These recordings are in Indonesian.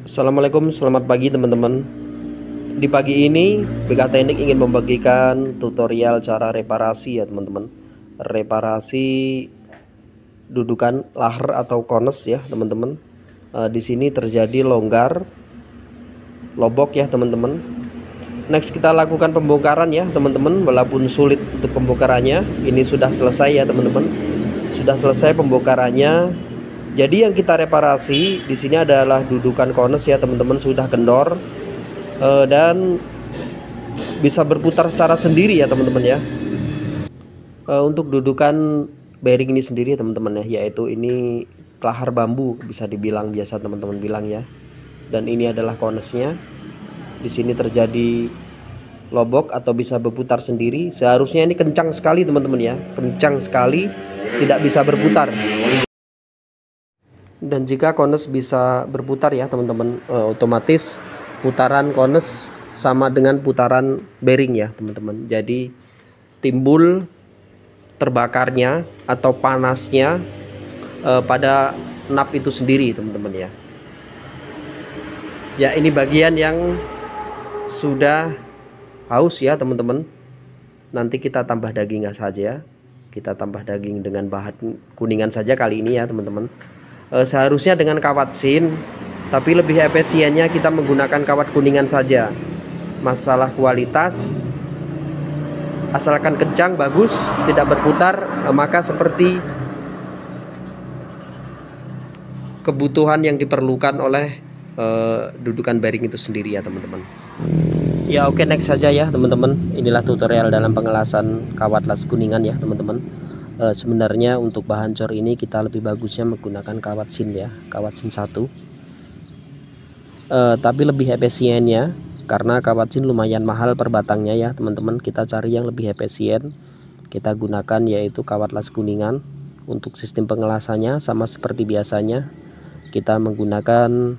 Assalamualaikum, selamat pagi teman-teman. Di pagi ini BK Teknik ingin membagikan tutorial cara reparasi ya teman-teman. Reparasi dudukan lahar atau kones ya teman-teman. Di sini terjadi longgar, lobok ya teman-teman. Next kita lakukan pembongkaran ya teman-teman. Walaupun sulit untuk pembongkarannya, ini sudah selesai ya teman-teman. Sudah selesai pembongkarannya. Jadi yang kita reparasi di sini adalah dudukan kones ya teman-teman, sudah kendor dan bisa berputar secara sendiri ya teman-teman ya. Untuk dudukan bearing ini sendiri teman-teman ya, yaitu ini kelahar bambu bisa dibilang, biasa teman-teman bilang ya. Dan ini adalah konesnya. Di sini terjadi lobok atau bisa berputar sendiri. Seharusnya ini kencang sekali teman-teman ya, kencang sekali, tidak bisa berputar. Dan jika kones bisa berputar ya teman-teman, otomatis putaran kones sama dengan putaran bearing ya teman-teman. Jadi timbul terbakarnya atau panasnya pada nap itu sendiri teman-teman ya. Ya, ini bagian yang sudah haus ya teman-teman. Nanti kita tambah daging saja. Kita tambah daging dengan bahan kuningan saja kali ini ya teman-teman. Seharusnya dengan kawat sin, tapi lebih efisiennya kita menggunakan kawat kuningan saja. Masalah kualitas, asalkan kencang, bagus, tidak berputar, maka seperti kebutuhan yang diperlukan oleh dudukan bearing itu sendiri ya teman-teman. Ya oke, next saja ya teman-teman. Inilah tutorial dalam pengelasan kawat las kuningan ya teman-teman. Sebenarnya untuk bahan cor ini kita lebih bagusnya menggunakan kawat sin ya, kawat sin 1. Tapi lebih efisiennya karena kawat sin lumayan mahal per batangnya ya teman-teman. Kita cari yang lebih efisien, kita gunakan yaitu kawat las kuningan. Untuk sistem pengelasannya sama seperti biasanya, kita menggunakan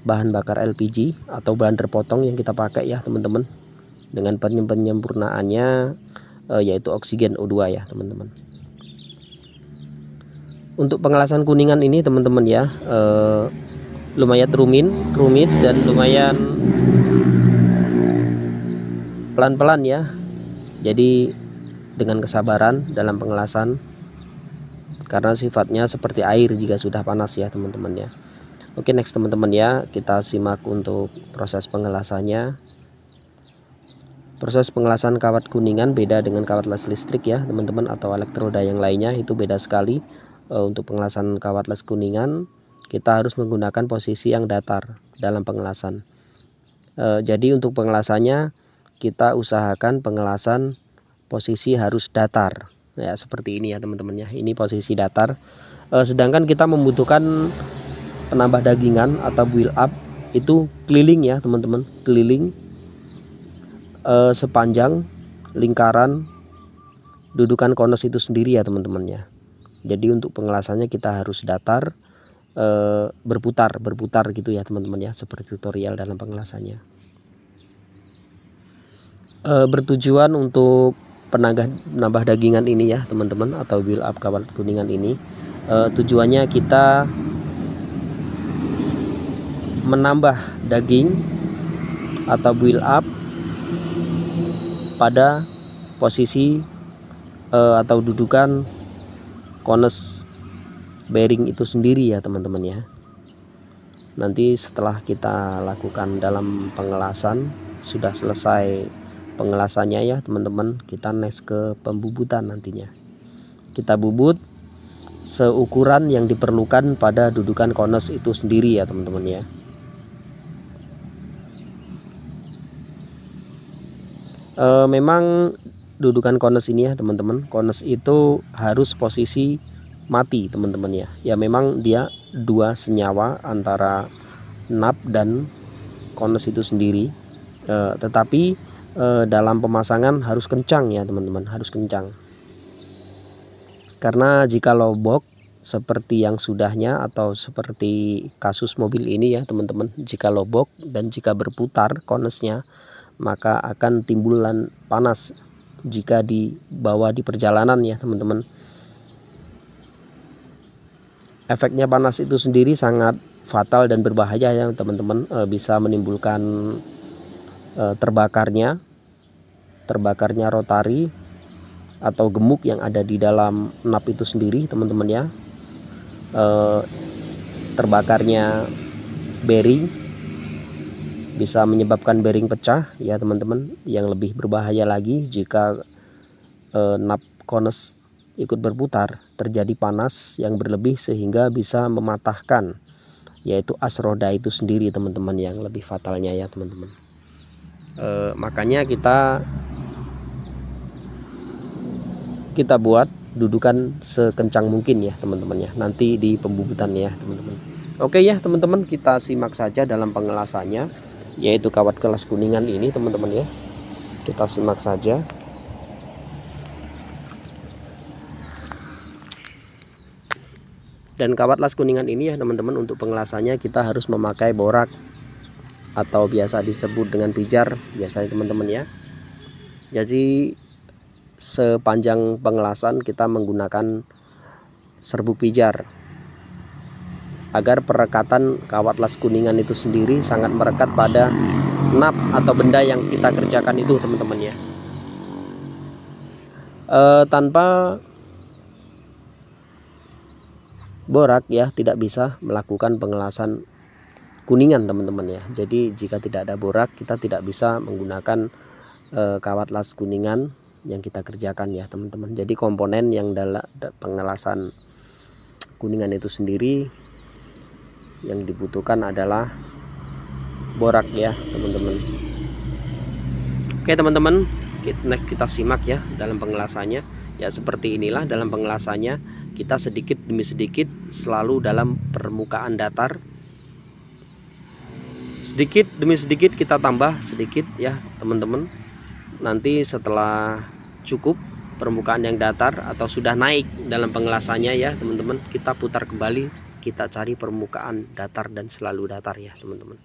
bahan bakar LPG atau bahan terpotong yang kita pakai ya teman-teman, dengan penyempurnaannya yaitu oksigen O2 ya teman-teman. Untuk pengelasan kuningan ini teman-teman ya, lumayan rumit dan lumayan pelan-pelan ya. Jadi dengan kesabaran dalam pengelasan, karena sifatnya seperti air jika sudah panas ya teman-teman ya. Oke, next teman-teman ya, kita simak untuk proses pengelasannya. Proses pengelasan kawat kuningan beda dengan kawat las listrik ya teman-teman, atau elektroda yang lainnya, itu beda sekali. Untuk pengelasan kawat las kuningan kita harus menggunakan posisi yang datar dalam pengelasan. Jadi untuk pengelasannya kita usahakan pengelasan posisi harus datar ya, seperti ini ya teman-teman ya. Ini posisi datar. Sedangkan kita membutuhkan penambah dagingan atau build up itu keliling ya teman-teman, keliling sepanjang lingkaran dudukan kones itu sendiri ya teman-teman ya. Jadi untuk pengelasannya kita harus datar, berputar gitu ya teman-teman ya, seperti tutorial dalam pengelasannya. Bertujuan untuk penambah dagingan ini ya teman-teman, atau build up kawat kuningan ini, tujuannya kita menambah daging atau build up pada posisi atau dudukan kones bearing itu sendiri ya teman-teman ya. Nanti setelah kita lakukan dalam pengelasan, sudah selesai pengelasannya ya teman-teman, kita next ke pembubutan. Nantinya kita bubut seukuran yang diperlukan pada dudukan kones itu sendiri ya teman-teman ya. Memang dudukan kones ini ya teman-teman, kones itu harus posisi mati teman-teman ya. Ya memang dia dua senyawa antara nap dan kones itu sendiri, tetapi dalam pemasangan harus kencang ya teman-teman, harus kencang. Karena jika lobok seperti yang sudahnya atau seperti kasus mobil ini ya teman-teman, jika lobok dan jika berputar konesnya, maka akan timbulan panas jika dibawa di perjalanan ya teman-teman. Efeknya panas itu sendiri sangat fatal dan berbahaya ya teman-teman, bisa menimbulkan terbakarnya rotari atau gemuk yang ada di dalam nap itu sendiri teman-teman ya, terbakarnya bearing, bisa menyebabkan bearing pecah ya teman-teman. Yang lebih berbahaya lagi jika nap konus ikut berputar, terjadi panas yang berlebih sehingga bisa mematahkan yaitu as roda itu sendiri teman-teman, yang lebih fatalnya ya teman-teman. Makanya kita buat dudukan sekencang mungkin ya teman-teman ya, nanti di pembubutan ya teman-teman. Oke ya teman-teman, kita simak saja dalam pengelasannya, yaitu kawat kelas kuningan ini teman-teman ya. Kita simak saja. Dan kawat las kuningan ini ya teman-teman, untuk pengelasannya kita harus memakai borak atau biasa disebut dengan pijar biasanya teman-teman ya. Jadi sepanjang pengelasan kita menggunakan serbuk pijar agar perekatan kawat las kuningan itu sendiri sangat merekat pada nap atau benda yang kita kerjakan itu teman-teman ya. Tanpa borak ya tidak bisa melakukan pengelasan kuningan teman-teman ya. Jadi jika tidak ada borak kita tidak bisa menggunakan kawat las kuningan yang kita kerjakan ya teman-teman. Jadi komponen yang dalam pengelasan kuningan itu sendiri yang dibutuhkan adalah borak ya teman-teman. Oke teman-teman, kita simak ya dalam pengelasannya. Ya seperti inilah dalam pengelasannya, kita sedikit demi sedikit selalu dalam permukaan datar, sedikit demi sedikit kita tambah sedikit ya teman-teman. Nanti setelah cukup permukaan yang datar atau sudah naik dalam pengelasannya ya teman-teman, kita putar kembali, kita cari permukaan datar dan selalu datar ya teman-teman.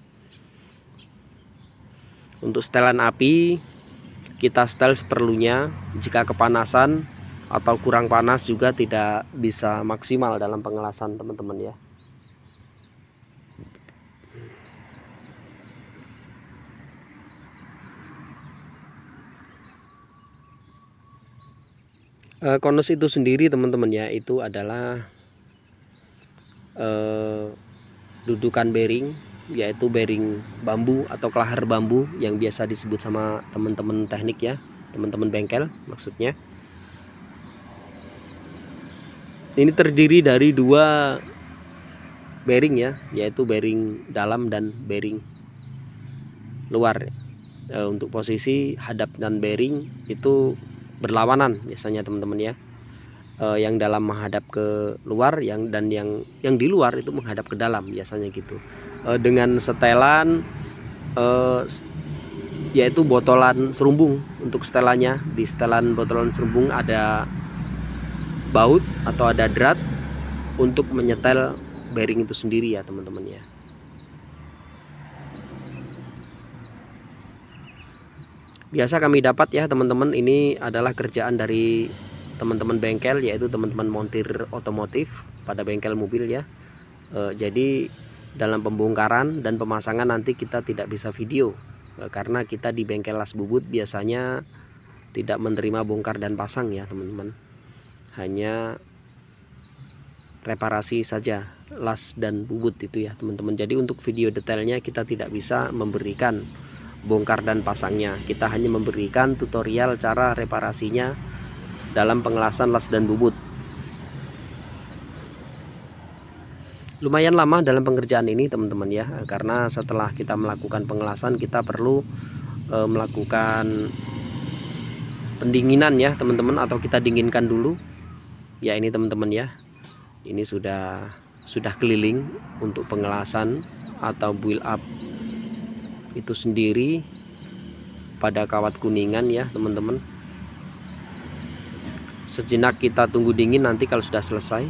Untuk setelan api kita setel seperlunya. Jika kepanasan atau kurang panas juga tidak bisa maksimal dalam pengelasan teman-teman ya. Konus itu sendiri teman-teman ya, itu adalah dudukan bearing, yaitu bearing bambu atau kelahar bambu yang biasa disebut sama teman-teman teknik ya, teman-teman bengkel maksudnya. Ini terdiri dari dua bearing ya, yaitu bearing dalam dan bearing luar. Untuk posisi hadap dan bearing itu berlawanan biasanya teman-teman ya. Yang dalam menghadap ke luar, yang di luar itu menghadap ke dalam biasanya gitu. Dengan setelan yaitu botolan serumbung. Untuk setelannya, di setelan botolan serumbung ada baut atau ada drat untuk menyetel bearing itu sendiri ya teman-teman ya. Biasa kami dapat ya teman-teman, ini adalah kerjaan dari teman-teman bengkel, yaitu teman-teman montir otomotif pada bengkel mobil ya. Jadi dalam pembongkaran dan pemasangan nanti kita tidak bisa video, karena kita di bengkel las bubut biasanya tidak menerima bongkar dan pasang ya teman-teman. Hanya reparasi saja las dan bubut itu ya teman-teman. Jadi untuk video detailnya kita tidak bisa memberikan bongkar dan pasangnya, kita hanya memberikan tutorial cara reparasinya dalam pengelasan las dan bubut. Lumayan lama dalam pengerjaan ini teman-teman ya, karena setelah kita melakukan pengelasan kita perlu melakukan pendinginan ya teman-teman, atau kita dinginkan dulu ya. Ini teman-teman ya, ini sudah keliling untuk pengelasan atau build up itu sendiri pada kawat kuningan ya teman-teman. Sejenak kita tunggu dingin nanti kalau sudah selesai.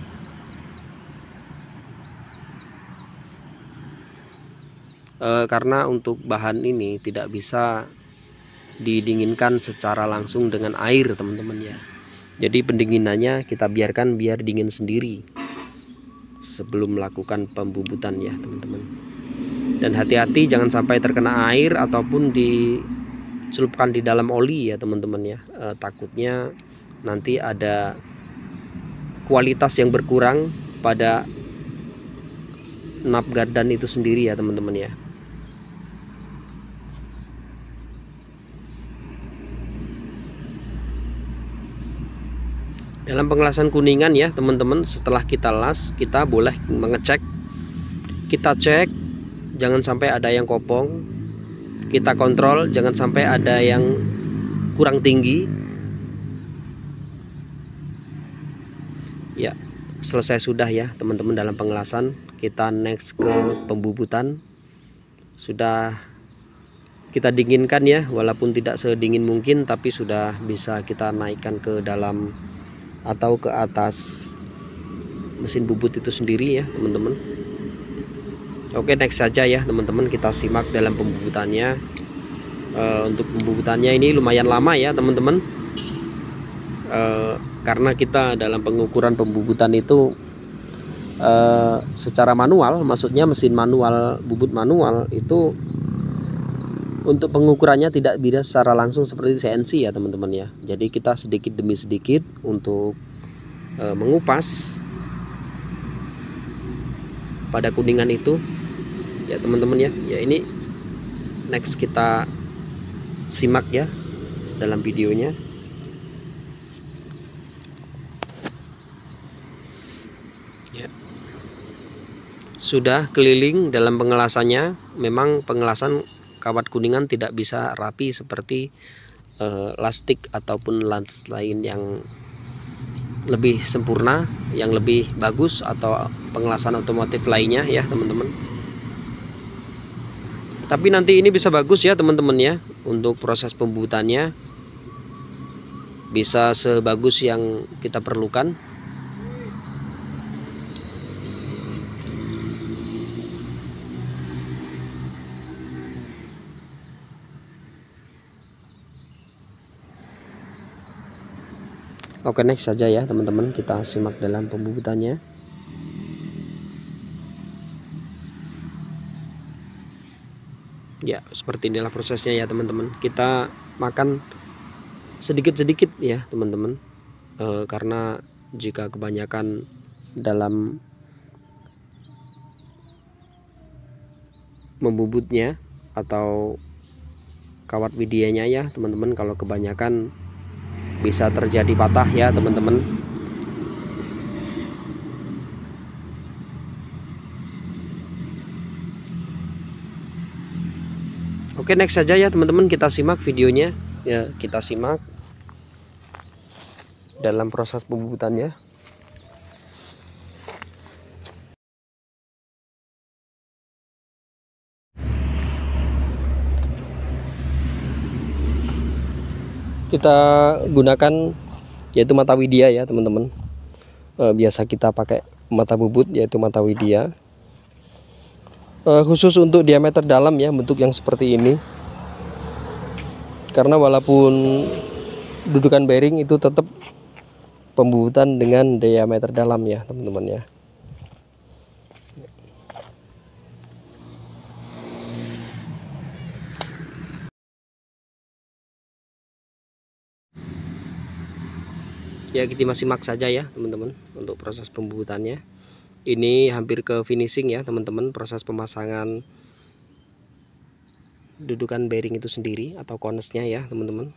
Karena untuk bahan ini tidak bisa didinginkan secara langsung dengan air teman-teman ya. Jadi pendinginannya kita biarkan biar dingin sendiri. sebelum melakukan pembubutan ya teman-teman. Dan hati-hati jangan sampai terkena air ataupun dicelupkan di dalam oli ya teman-teman ya. Takutnya nanti ada kualitas yang berkurang pada nap gardan itu sendiri ya teman-teman ya. Dalam pengelasan kuningan ya teman-teman, setelah kita las, kita boleh mengecek, kita cek jangan sampai ada yang kopong, kita kontrol jangan sampai ada yang kurang tinggi ya. Selesai sudah ya teman-teman dalam pengelasan. Kita next ke pembubutan. Sudah kita dinginkan ya, walaupun tidak sedingin mungkin, tapi sudah bisa kita naikkan ke dalam atau ke atas mesin bubut itu sendiri ya teman-teman. Oke, next saja ya teman-teman, kita simak dalam pembubutannya. Untuk pembubutannya ini lumayan lama ya teman-teman, karena kita dalam pengukuran pembubutan itu secara manual, maksudnya mesin manual, bubut manual itu untuk pengukurannya tidak bisa secara langsung seperti CNC ya teman-teman ya. Jadi kita sedikit demi sedikit untuk mengupas pada kuningan itu ya teman-teman ya. Ya ini next kita simak ya dalam videonya. Ya. Sudah keliling dalam pengelasannya. Memang pengelasan kawat kuningan tidak bisa rapi seperti lastik ataupun las lain yang lebih sempurna, yang lebih bagus, atau pengelasan otomotif lainnya ya teman-teman. Tapi nanti ini bisa bagus ya teman-teman ya, untuk proses pembubutannya bisa sebagus yang kita perlukan. Oke, next saja ya teman-teman, kita simak dalam pembubutannya. Ya, seperti inilah prosesnya ya teman-teman. Kita makan sedikit-sedikit ya teman-teman, karena jika kebanyakan dalam membubutnya atau kawat widianya ya teman-teman, kalau kebanyakan bisa terjadi patah ya teman-teman. Oke, next saja ya teman-teman, kita simak videonya ya, kita simak dalam proses pembubutannya. Kita gunakan yaitu mata widya ya teman-teman. Biasa kita pakai mata bubut yaitu mata widya. Khusus untuk diameter dalam ya, bentuk yang seperti ini. Karena walaupun dudukan bearing itu tetap pembubutan dengan diameter dalam ya teman-teman ya. Ya, kita masih simak saja ya teman-teman untuk proses pembubutannya. Ini hampir ke finishing ya teman-teman, proses pemasangan dudukan bearing itu sendiri atau konesnya ya teman-teman.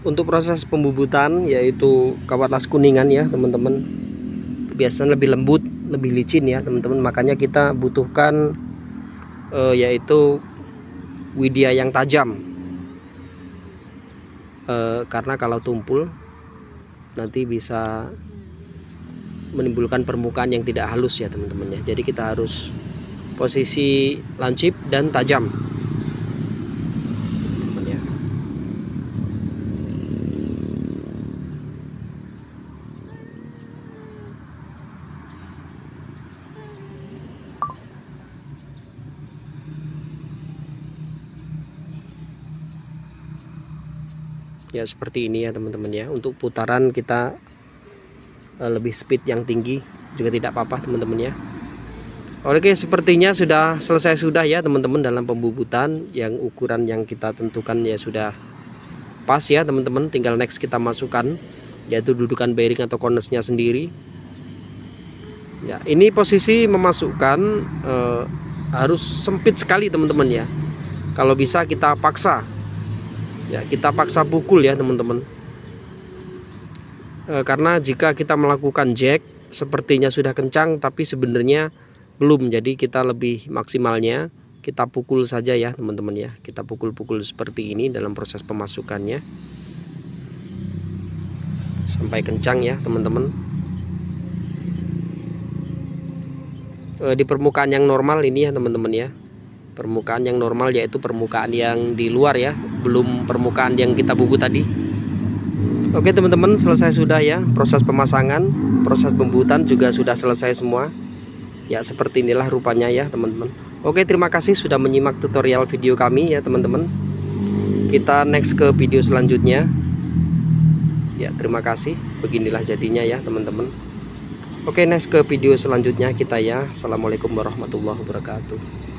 Untuk proses pembubutan yaitu kawat las kuningan ya teman-teman, biasanya lebih lembut, lebih licin ya teman-teman. Makanya kita butuhkan yaitu widya yang tajam, karena kalau tumpul nanti bisa menimbulkan permukaan yang tidak halus ya teman-teman ya. Jadi kita harus posisi lancip dan tajam. Ya seperti ini ya teman-teman ya. Untuk putaran kita lebih speed yang tinggi juga tidak apa-apa teman-teman ya. Oke, sepertinya sudah selesai ya teman-teman dalam pembubutan. Yang ukuran yang kita tentukan ya sudah pas ya teman-teman. Tinggal next kita masukkan yaitu dudukan bearing atau konusnya sendiri. Ya, ini posisi memasukkan harus sempit sekali teman-teman ya. Kalau bisa kita paksa. Ya, kita paksa pukul ya teman-teman. Karena jika kita melakukan jack sepertinya sudah kencang tapi sebenarnya belum. Jadi kita lebih maksimalnya kita pukul saja ya teman-teman ya. Kita pukul-pukul seperti ini dalam proses pemasukannya sampai kencang ya teman-teman. Di permukaan yang normal ini ya teman-teman ya. Permukaan yang normal yaitu permukaan yang di luar ya, belum permukaan yang kita bubut tadi. Oke teman-teman, selesai sudah ya proses pemasangan. Proses pembubutan juga sudah selesai semua. Ya seperti inilah rupanya ya teman-teman. Oke, terima kasih sudah menyimak tutorial video kami ya teman-teman. Kita next ke video selanjutnya. Ya terima kasih. Beginilah jadinya ya teman-teman. Oke, next ke video selanjutnya kita ya. Assalamualaikum warahmatullahi wabarakatuh.